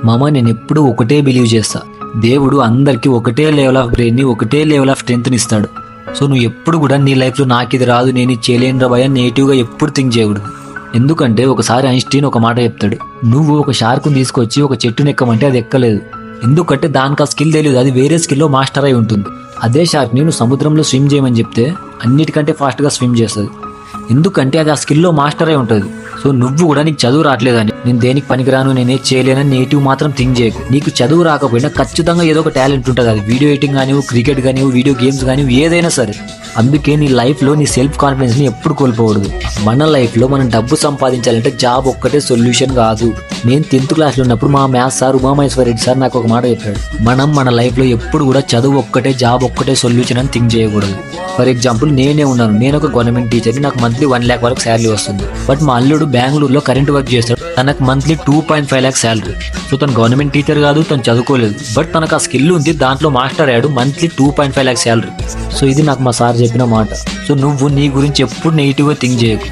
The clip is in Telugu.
మామ నేను ఎప్పుడు ఒకటే బిలీవ్ చేస్తా, దేవుడు అందరికీ ఒకటే లెవెల్ ఆఫ్ బ్రెయిన్ని, ఒకటే లెవెల్ ఆఫ్ స్ట్రెంత్ని ఇస్తాడు. సో నువ్వు ఎప్పుడు కూడా నీ లైఫ్లో నాకు ఇది రాదు, నేను ఇది చేయలేనురా భయ నెగిటివ్గా ఎప్పుడు థింక్ చేయకూడదు. ఎందుకంటే ఒకసారి ఐన్స్టీన్ ఒక మాట చెప్తాడు, నువ్వు ఒక షార్క్ని తీసుకొచ్చి ఒక చెట్టుని ఎక్కమంటే అది ఎక్కలేదు. ఎందుకంటే దానికి ఆ స్కిల్ తెలియదు, అది వేరే స్కిల్లో మాస్టర్ అయి ఉంటుంది. అదే షార్క్ని నువ్వు సముద్రంలో స్విమ్ చేయమని చెప్తే అన్నిటికంటే ఫాస్ట్గా స్విమ్ చేస్తుంది. ఎందుకంటే అది ఆ స్కిల్లో మాస్టర్ అయి ఉంటుంది. సో నువ్వు కూడా నీకు చదువు రావట్లేదని, నేను దేనికి పనికిరాను, నేనే చేయలేనని నెగిటివ్ మాత్రం థింక్ చేయకు. నీకు చదువు రాకపోయినా ఖచ్చితంగా ఏదో ఒక టాలెంట్ ఉంటుంది. అది వీడియో ఎడిటింగ్ కానీ, క్రికెట్ కానీ, వీడియో గేమ్స్ కానీ, ఏదైనా సరే. అందుకే నీ లైఫ్లో నీ సెల్ఫ్ కాన్ఫిడెన్స్ని ఎప్పుడు కోల్పోకూడదు. మన లైఫ్లో మనం డబ్బు సంపాదించాలంటే జాబ్ ఒక్కటే సొల్యూషన్ కాదు. నేను 10th క్లాస్లో ఉన్నప్పుడు మా maths sir Umamaheswara Reddy sir నాకు ఒక మాట చెప్పాడు, మనం మన లైఫ్లో ఎప్పుడు కూడా చదువు ఒక్కటే, జాబ్ ఒక్కటే సొల్యూషన్ అని థింక్ చేయకూడదు. ఫర్ ఎగ్జాంపుల్ నేనే ఉన్నాను, నేను ఒక గవర్నమెంట్ టీచర్ని, నాకు మంత్లీ 1 lakh వరకు శాలరీ వస్తుంది. బట్ మా అల్లుడు బెంగళూరులో కరెంట్ వర్క్ చేస్తాడు, తనకు మంత్లీ 2.5 lakhs శాలరీ. సో తను గవర్నమెంట్ టీచర్ కాదు, తను చదువుకోలేదు, బట్ తనకు ఆ స్కిల్ ఉంది, దాంట్లో మాస్టర్ అయ్యాడు, మంత్లీ 2.5 lakhs శాలరీ. సో ఇది నాకు మా సార్ చెప్పిన మాట. సో నువ్వు నీ గురించి ఎప్పుడు నెగిటివ్గా థింక్ చేయకు.